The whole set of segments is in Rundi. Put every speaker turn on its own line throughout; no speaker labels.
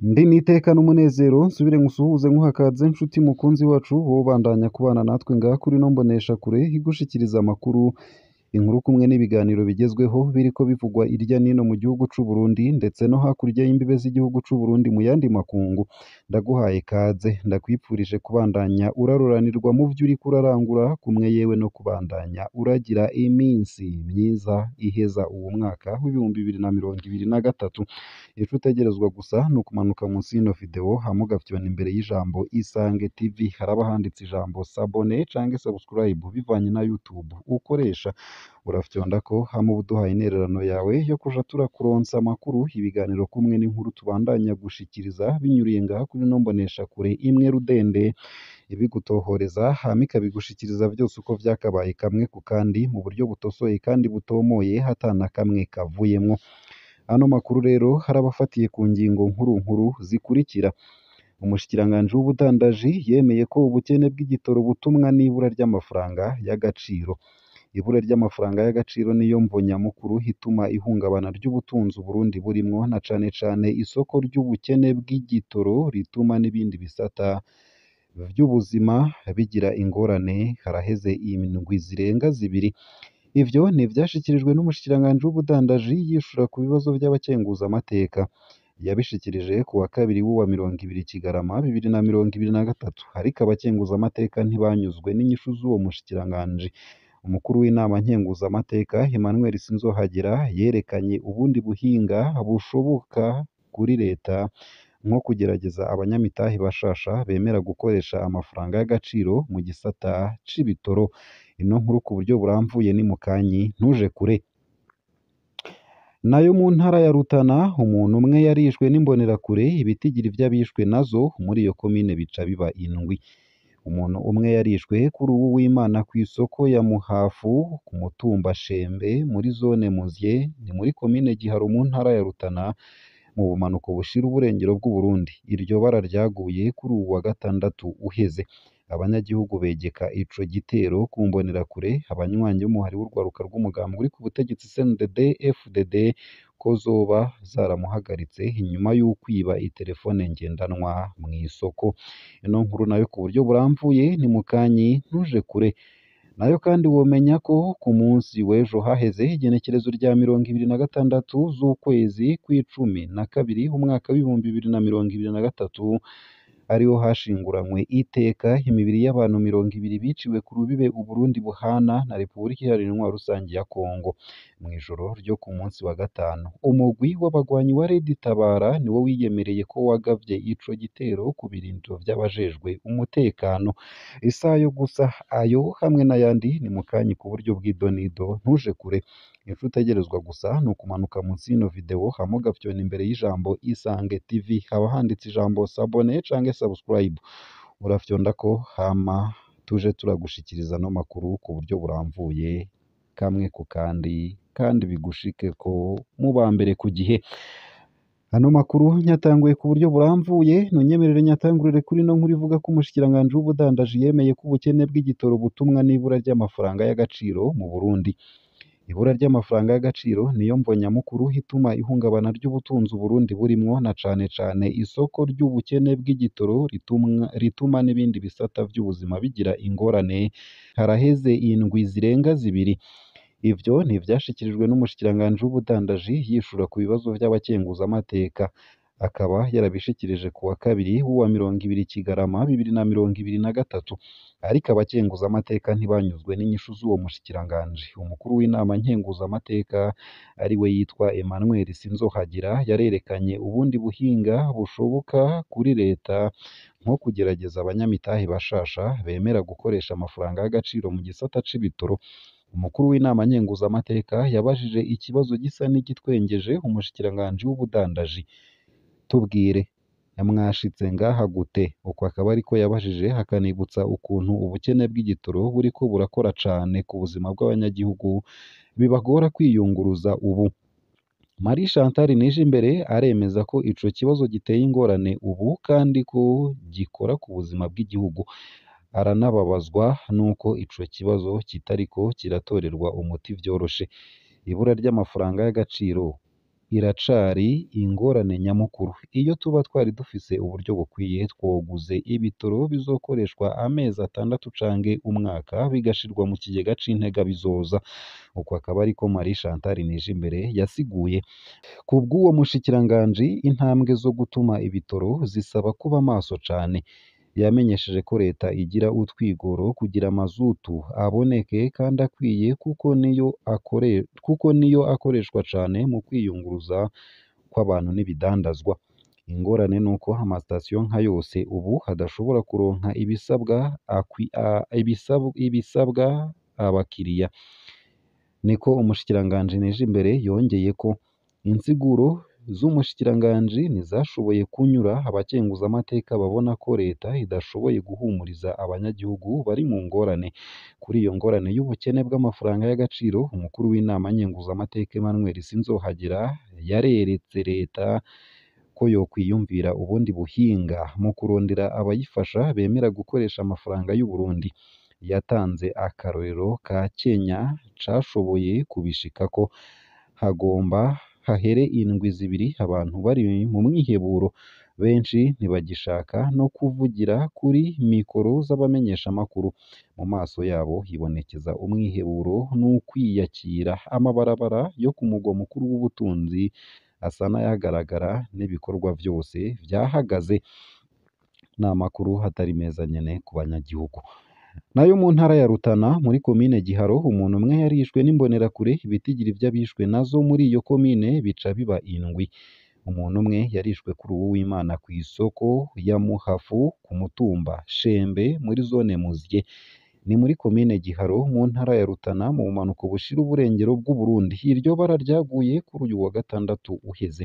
Ndi n'iteka n'umunezero nsubire ngusuhuze nkuha ikaze nshuti mukunzi wacu wowe ubandanya kubana natwe ngaha kuri ino mboneshakure igushikiriza amakuru, inkuru kumwe n'ibiganiro bigezweho biriko bivugwa irya nino mu gihugu c'u Burundi ndetse no hakurya y'imbibe z'igihugu c'u Burundi mu yandi makungu. Ndaguhaye ikaze, ndakwipfurije kubandanya uraroranirwa mu vyo uriko urarangura, kumwe yewe no kubandanya uragira iminsi myiza iheza uwo mwaka w'ibihumbi bibiri na mirongo ibiri na gatatu. Ico utegerezwa gusa ni ukumanuka munsi y'ino video hama ugafyona imbere y'ijambo Isange TV, haraba handitse ijambo s'abone canke subscribe bivanye na YouTube ukoresha, urafyondako hama uba uduhaye intererano yawe yo kuja turakuronsa amakuru, ibiganiro kumwe n'inkuru tubandanya gushikiriza binyuriye ngaha kuri ino mboneshakure imwe rudende, ibigutohoreza hama ikabigushikiriza vyose uko vyakabaye kamwe ku kandi mu buryo butosoye kandi butomoye hatana kamwe kavuyemwo. Ano makuru rero harabafatiye ku ngingo nkuru nkuru zikurikira: umushikiranganji w'ubudandaji yemeye ko ubukene bw'igitoro butumwa n'ibura ry'amafaranga y'agaciro. Ibura ry'amafaranga y'agaciro niyo mvo nyamukuru ituma ihungabana ry'ubutunzi Uburundi burimwo, na cane cane isoko ry'ubukene bw'igitoro rituma n'ibindi bisata vy'ubuzima bigira ingorane haraheze indwi zirenga zibiri. Ivyo ni ivyashikirijwe n'umushikiranganji w'ubudandaji yishura ku bibazo vy'abakenguzamateka. Yabishikirije ku wa kabiri w'uwa 20 Kigarama 2023, ariko abakenguzamateka ntibanyuzwe n'inyishu z'uwo mushikiranganji. Umukuru w'inama nkenguzamateka Emmanuel Sinzohagera yerekanye ubundi buhinga bushoboka kuri leta, nko kugerageza abanyamitahe bashasha bemera gukoresha amafaranga y'agaciro mu gisata c'ibitoro. Ino nkuru ku buryo buramvuye ni mukanyi ntuje kure. Nayo mu ntara ya Rutana umuntu umwe yarishwe n'imbonerakure, ibitigiri vy'abishwe nazo muri iyo komine bica biba indwi. Umuntu umwe yarishwe kuri uwu w'Imana kw'isoko ya Muhafu ku mutumba Shembe muri zone Muzye ni muri komine Giharo mu ntara ya Rutana mu bumanuko bushira uburengero bw'u Burundi. Iryo bara ryaguye kuri uwu wa gatandatu uheze. Abanyagihugu begeka ico gitero ku mbonerakure, abanywanyi b'umuhari w'urwaruka rw'umugambwe uri ku butegetsi CNDD FDD ko zoba zaramuhagaritse inyuma y'ukwiba itelefone ngendanwa mw'isoko. Ino nkuru nayo ku buryo buramvuye ni mukanyi ntuje kure. Nayo kandi womenya ko ku munsi w'ejo haheze igenekerezo rya 26 z'ukwezi kw'icumi na kabiri umwaka w'ibihumbi 2023 ariho hashinguranywe iteka imibiri y'abantu 20 biciwe ku rubibe Uburundi buhana na Repubulika Iharanira Rusangi ya Kongo. Mw'ijoro ryo ku munsi wa gatanu, umugwi w'abagwanyi wa Red Tabara niwo wiyemereye ko wagavye ico gitero ku birindiro vy'abajejwe umutekano. Isayo gusa ayo hamwe n'ayandi ni mukanyi ku buryo bw'idonido ntuje kure. Ico utegerezwa gusa ni ukumanuka munsi y'ino video hama ugafyona imbere y'ijambo Isange TV, haba handitse ijambo s'abone canke subscribe, urafyondako hama tuje turagushikiriza no makuru ku buryo buramvuye kamwe ku kandi bigushikeko muba mbere ku gihe. Ano makuru nyatanguye ku buryo buramvuye, nunyemerere nyatangurire kuri no nkuru ivuga ko umushikiranganji w'ubudandaji yemeye ko ubukene bw'igitoro butumwa n'ibura ry'amafaranga y'agaciro mu Burundi. Ibura ry'amafaranga y'agaciro niyo mvo nyamukuru ituma ihungabana ry'ubutunzi Burundi burimwo, na cane cane isoko ry'ubukene bw'igitoro rituma n'ibindi bisata vy'ubuzima bigira ingorane haraheze indwi zirenga zibiri. Ivyo ni ivyashikirijwe n'umushikiranganji w'ubudandaji yishura ku bibazo vy'abakenguzamateka. Akaba yarabishikirije ku wa kabiri w'uwa 20 Kigarama 2023, ariko abakenguzamateka ntibanyuzwe n'inyishu z'uwo mushikiranganji. Umukuru w'inama nkenguzamateka ari we yitwa Emmanuel Sinzohagera yarerekanye ubundi buhinga bushoboka kuri leta, nko kugerageza abanyamitahe bashasha bemera gukoresha amafaranga y'agaciro mu gisata c'ibitoro. Umukuru w'inama nkenguzamateka yabajije ikibazo gisa n'igitwengeje umushikiranganji w'ubudandaji: tubwire mwashitse ngaha gute? Uko akaba ariko yabajije, hakanibutsa ukuntu ubukene bw'igitoro buriko burakora cane ku buzima bw'abanyagihugu bibagora kwiyunguruza ubu. Marie Chantal Nijimbere aremeza ko ico kibazo giteye ingorane ubu kandi ko gikora ku buzima bw'igihugu. Aranababazwa nuko ico kibazo kitariko kiratorerwa umuti vyoroshe. Ibura ry'amafaranga y'agaciro iracari ingorane nyamukuru. Iyo tuba twari dufise uburyo bukwiye twoguze ibitoro bizokoreshwa amezi 6 canke umwaka bigashirwa mu kigega c'intega bizoza. Uko akaba ariko Marie Chantal Nijimbere yasiguye. Kubw'uwo mushikiranganji, intambwe zo gutuma ibitoro zisaba kuba maso cane. Yamenyesheje ko leta igira utwigoro kugira mazutu aboneke kandi akwiye kuko niyo akoreshwa cane mu kwiyunguruza kw'abantu n'ibidandazwa. Ingorane nuko amasitasiyo nka yose ubu hadashobora kuronka ibisabwa abakiriya. Niko umushikiranganji Nijimbere yongeyeko. Insiguro z'umushikiranganji ntizashoboye kunyura abakenguzamateka babona ko leta idashoboye guhumuriza abanyagihugu bari mu ngorane. Kuri iyo ngorane y'ubukene bw'amafaranga y'agaciro, umukuru w'inama nkenguzamateka Emmanuel Sinzohagera yareretse leta ko yokwiyumvira ubundi buhinga mu kurondera abayifasha bemera gukoresha amafaranga y'u Burundi. Yatanze akarorero ka Kenya cashoboye kubishikako. Hagomba hahere indwi zibiri abantu bari mu mwiheburo. Benshi ntibagishaka no kuvugira kuri mikoro z'abamenyeshamakuru. Mu maso yabo hibonekeza umwiheburo n'ukwiyakira. Amabarabara yo ku mugwa mukuru w'ubutunzi asa n'ayagaragara n'ibikorwa vyose vyahagaze. Ni amakuru atari meza nyene ku banyagihugu. Nayo mu ntara ya Rutana muri komine Giharo, umuntu umwe yarishwe n'imbonerakure. Ibitigiri vy'abishwe nazo muri iyo komine bica biba indwi. Umuntu umwe yarishwe kuri uwu w'Imana kw'isoko ya Muhafu ku mutumba Shembe muri zone Muzye. Ni muri komine Giharo mu ntara ya Rutana mu bumanuko bushira uburengero bw'u Burundi. Iryo bara ryaguye kuri uyu wa gatandatu uheze.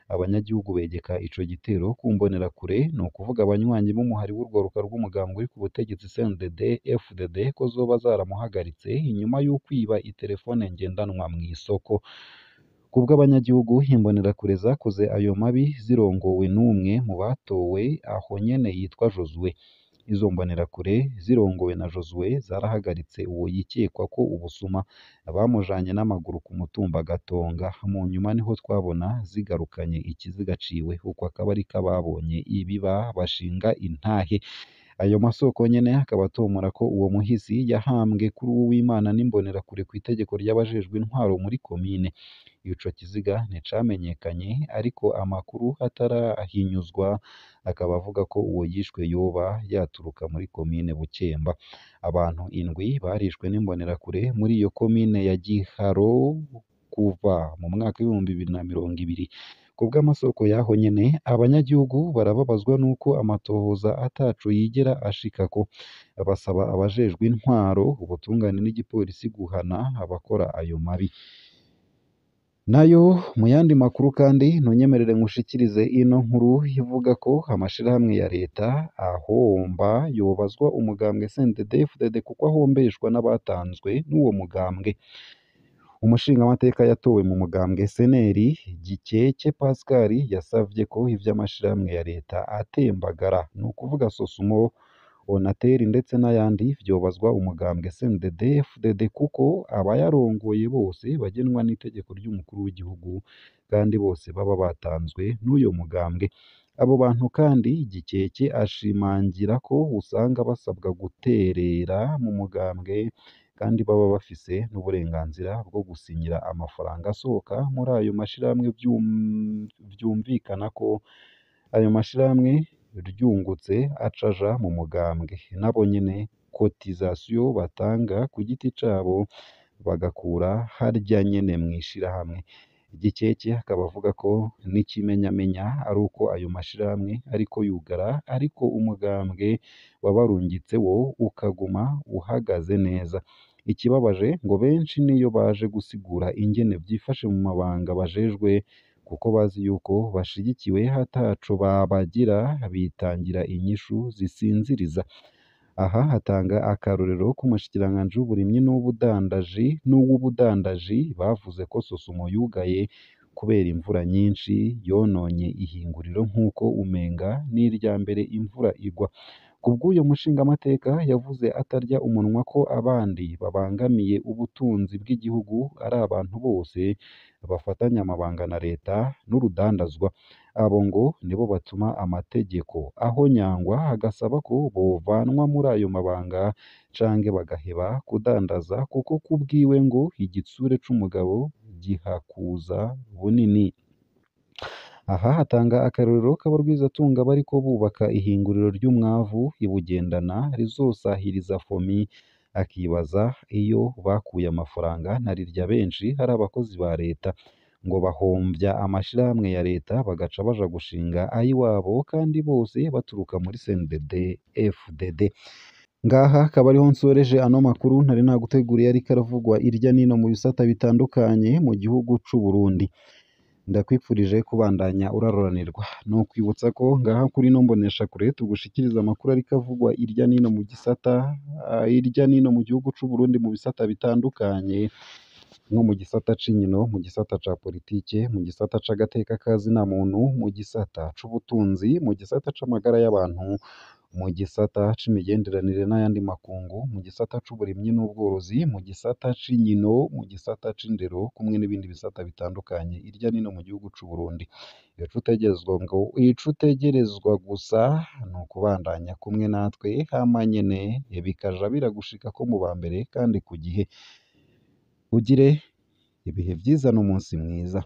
Abanyagihugu begeka ico gitero ku mbonerakure, ni ukuvuga abanywanyi b'umuhari w'urwaruka rw'umugambwe uri ku butegetsi CNDD FDD ko zoba zaramuhagaritse inyuma y'ukwiba itelefone ngendanwa mw'isoko. Kubw'abanyagihugu, imbonerakure zakoze ayo mabi zirongowe n'umwe mu batowe aho nyene yitwa Josue. Izo mbonerakure zirongowe na Josue zarahagaritse uwo yikekwa ko ubusuma, bamujanye n'amaguru ku mutumba Gatonga. Mu nyuma niho twabona zigarukanye ikiziga ciwe. Uko akaba ariko ababonye ibiba bashinga intahe. Ayo masoko nyene akaba atomora ko uwo muhisi yahambwe kuri uwu w'Imana n'imbonerakure kw'itegeko ry'abajejwe intwaro muri komine. Ico kiziga nticamenyekanye, ariko amakuru atarahinyuzwa akaba avuga ko uwo yishwe yoba yaturuka muri komine Bukemba. Abantu indwi barishwe n'imbonerakure muri iyo komine ya Giharo kuva mu mwaka w'ibihumbi 2020. Kubw'amasoko yaho nyene, abanyagihugu barababazwa nuko amatohoza ataco yigera ashikako. Basaba abajejwe intwaro, ubutungane n'igipolisi guhana abakora ayo mabi. Nayo mu yandi makuru kandi ntunyemerere ngushikirize ino nkuru ivuga ko amashirahamwe ya leta ahomba yobazwa umugambwe CNDD FDD kuko ahombeshwa n'abatanzwe n'uwo mugambwe. Umushingamateka yatowe mu mugambwe Seneri Gikeke Pascal yasavye ko ivy'amashirahamwe ya leta atembagara, ni ukuvuga Sosumo, Onateri ndetse n'ayandi vyobazwa umugambwe CNDD FDD kuko abayarongoye bose bagenwa n'itegeko ry'umukuru w'igihugu kandi bose baba batanzwe n'uyo mugambwe. Abo bantu kandi Gikeke ashimangira ko usanga basabwa guterera mu mugambwe kandi baba bafise n'uburenganzira bwo gusinyira amafaranga asohoka muri ayo mashirahamwe. Vyumvikana ko ayo mashirahamwe ryungutse acaja mu mugambwe, nabo nyene cotisation batanga ku giti cabo bagakura harya nyene mw'ishirahamwe. Gikeke akaba avuga ko n'ikimenyamenya ari uko ayo mashirahamwe ariko yugara, ariko umugambwe wabarungitse wo ukaguma uhagaze neza. Ikibabaje ngo benshi niyo baje gusigura ingene vyifashe mu mabanga bajejwe, kuko bazi yuko bashigikiwe hataco babagira, bitangira inyishu zisinziriza. Aha hatanga akarorero k'umushikiranganji w'uburimyi n'uw'ubudandaji bavuze ko Sosumo yugaye kubera imvura nyinshi yononye ihinguriro nk'uko umenga n'irya mbere imvura igwa. Kubw'uyo mushingamateka yavuze atarya umunwa ko abandi babangamiye ubutunzi bw'igihugu ari abantu bose bafatanya amabanga na leta n'urudandazwa, abo ngo nibo batuma amategeko ahonyangwa, agasaba ko bovanwa muri ayo mabanga canke bagaheba kudandaza kuko kubwiwe ngo igitsure c'umugabo gihakuza bunini. Aha hatanga akarorero k'abarwizatunga bariko bubaka ihinguriro ry'umwavu i Bugendana rizosahiriza FOMI, akibaza iyo bakuye amafaranga na rirya benshi ari abakozi ba leta, ngo bahomvya amashirahamwe ya leta bagaca baja gushinga ayiwabo kandi bose baturuka muri CNDD FDD. Ngaha akaba ariho nsoreje ano makuru ntari naguteguriye ariko aravugwa irya nino mu bisata bitandukanye mu gihugu c'u Burundi. Ndakwipfurije kubandanya uraroranirwa. Nokwibutsa ko ngaha kuri ino mboneshakure tugushikiriza amakuru ariko avugwa irya nino mu gisata irya nino mu gihugu c'u Burundi mu bisata bitandukanye, nko mu gisata c'inkino, mu gisata ca politike, mu gisata c'agateka kazina muntu, mu gisata c'ubutunzi, mu gisata c'amagara y'abantu, mu gisata c'imigenderanire n'ayandi makungu, mu gisata c'uburimyi n'ubworozi, mu gisata c'inkino, mu gisata c'indero, kumwe n'ibindi bisata bitandukanye irya nino mu gihugu c'u Burundi. Ico utegerezwa gusa ni ukubandanya kumwe natwe hama nyene bikaja biragushikako mu ba mbere kandi ku gihe. Ugire ibihe vyiza n'umunsi mwiza.